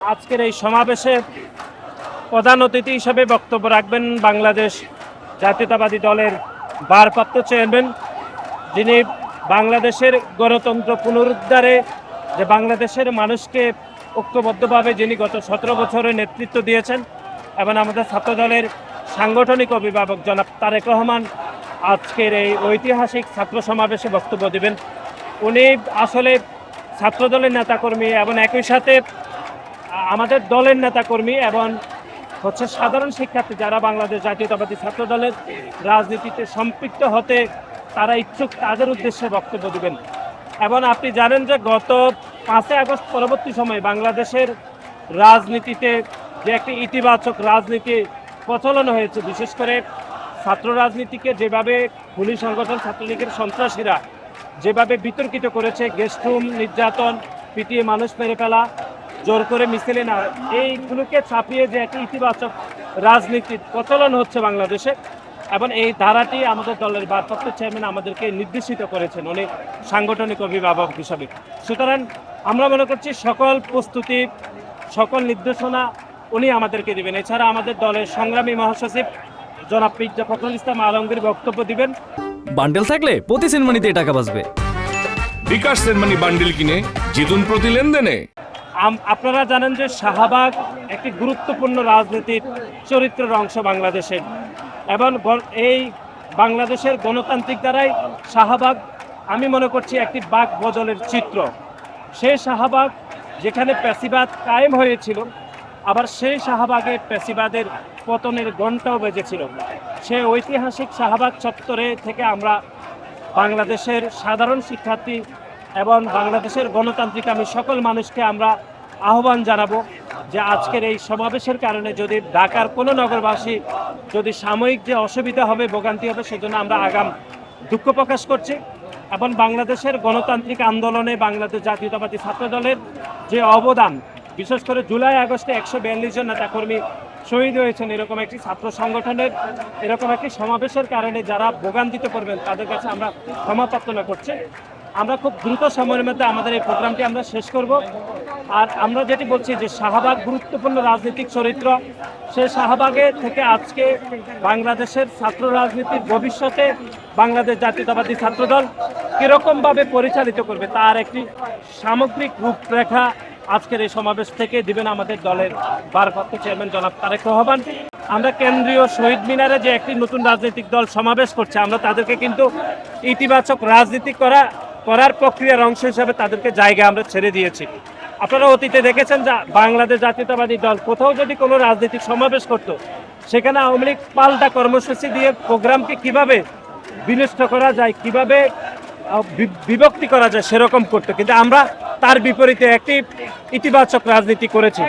আজকের এই সমাবেশে প্রধান অতিথি হিসেবে বক্তব্য রাখবেন বাংলাদেশ জাতীয়তাবাদী দলের ভারপ্রাপ্ত চেয়ারম্যান, যিনি বাংলাদেশের গণতন্ত্র পুনরুদ্ধারে যে বাংলাদেশের মানুষকে ঐক্যবদ্ধভাবে যিনি গত 17 বছরের নেতৃত্ব দিয়েছেন এবং আমাদের ছাত্রদলের সাংগঠনিক অভিভাবক জনাব তারেক রহমান আজকের এই ঐতিহাসিক ছাত্র সমাবেশে বক্তব্য দেবেন। উনি আসলে ছাত্রদলের নেতাকর্মী এবং একই সাথে আমাদের দলের নেতাকর্মী এবং সাধারণ শিক্ষার্থী যারা বাংলাদেশ জাতীয়তাবাদী ছাত্র দলের রাজনীতিতে সম্পৃক্ত হতে তারা ইচ্ছুক, তাদের উদ্দেশ্যে বক্তব্য দেবেন। এবং আপনি জানেন যে গত 5 আগস্ট পরবর্তী সময়ে বাংলাদেশের রাজনীতিতে যে একটি ইতিবাচক রাজনীতি প্রচলন হয়েছে, বিশেষ করে ছাত্র রাজনীতিকে যেভাবে খুনি সংগঠন ছাত্রলীগের সন্ত্রাসীরা যেভাবে বিতর্কিত করেছে, গেস্টরুম নির্যাতন, পিটিয়ে মানুষ মেরে ফেলা, জোর করে মিছিলে না, এইগুলোকে ছাপিয়ে যে একটি ইতিবাচক রাজনীতির প্রচলন হচ্ছে বাংলাদেশে, এবং এই ধারাটি আমাদের দলের ভারপ্রাপ্ত চেয়ারম্যান আমাদেরকে নির্দেশিত করেছেন উনি সাংগঠনিক অভিভাবক হিসাবে। সুতরাং আমরা মনে করছি সকল প্রস্তুতি, সকল নির্দেশনা উনি আমাদেরকে দিবেন। এছাড়া আমাদের দলের সংগ্রামী মহাসচিব জনাব মির্জা ফখরুল ইসলাম আলমগীর বক্তব্য দিবেন। বান্ডেল থাকলে প্রতি সেনমানিতে টাকা বাঁচবে। বিকাশ সেনমানি বান্ডেল কিনে জিতুন প্রতি লেনদেনে। আপনারা জানেন যে শাহবাগ একটি গুরুত্বপূর্ণ রাজনীতির চরিত্রের অংশ বাংলাদেশের, এবং এই বাংলাদেশের গণতান্ত্রিক দ্বারাই শাহবাগ আমি মনে করছি একটি বাক বদলের চিত্র। সেই শাহবাগ যেখানে প্যাসিবাদ কায়েম হয়েছিল, আবার সেই শাহবাগে প্যাসিবাদের পতনের ঘণ্টাও বেজেছিল। সেই ঐতিহাসিক শাহবাগ চত্বরে থেকে আমরা বাংলাদেশের সাধারণ শিক্ষার্থী এবং বাংলাদেশের গণতান্ত্রিক আমি সকল মানুষকে আমরা আহ্বান জানাবো যে আজকের এই সমাবেশের কারণে যদি ঢাকার কোনো নগরবাসী যদি সাময়িক যে অসুবিধা হবে, ভোগান্তি হবে, সেজন্য আমরা আগাম দুঃখ প্রকাশ করছি। এবং বাংলাদেশের গণতান্ত্রিক আন্দোলনে বাংলাদেশ জাতীয়তাবাদী ছাত্র দলের যে অবদান, বিশেষ করে জুলাই আগস্টে 142 জন নেতাকর্মী শহীদ হয়েছেন, এরকম একটি ছাত্র সংগঠনের এরকম একটি সমাবেশের কারণে যারা ভোগান্তিতে পড়বেন তাদের কাছে আমরা ক্ষমা প্রার্থনা করছি। আমরা খুব দ্রুত সময়ের মধ্যে আমাদের এই প্রোগ্রামটি আমরা শেষ করব। আর আমরা যেটি বলছি যে শাহবাগ গুরুত্বপূর্ণ রাজনৈতিক চরিত্র, সেই শাহবাগে থেকে আজকে বাংলাদেশের ছাত্র রাজনীতির ভবিষ্যতে বাংলাদেশ জাতীয়তাবাদী ছাত্রদল কীরকমভাবে পরিচালিত করবে তার একটি সামগ্রিক রূপরেখা আজকের এই সমাবেশ থেকে দিবেন আমাদের দলের ভারপ্রাপ্ত চেয়ারম্যান জনাব তারেক রহমান। আমরা কেন্দ্রীয় শহীদ মিনারে যে একটি নতুন রাজনৈতিক দল সমাবেশ করছে, আমরা তাদেরকে কিন্তু ইতিবাচক রাজনীতি করার প্রক্রিয়ার অংশ হিসাবে তাদেরকে জায়গা আমরা ছেড়ে দিয়েছি। আপনারা অতীতে দেখেছেন যে বাংলাদেশ জাতীয়তাবাদী দল কোথাও যদি কোনো রাজনৈতিক সমাবেশ করত, সেখানে আওয়ামী লীগ পাল্টা কর্মসূচি দিয়ে প্রোগ্রামকে কিভাবে বিনষ্ট করা যায়, কিভাবে বিভক্তি করা যায় সেরকম করতো, কিন্তু আমরা তার বিপরীতে একটি ইতিবাচক রাজনীতি করেছি।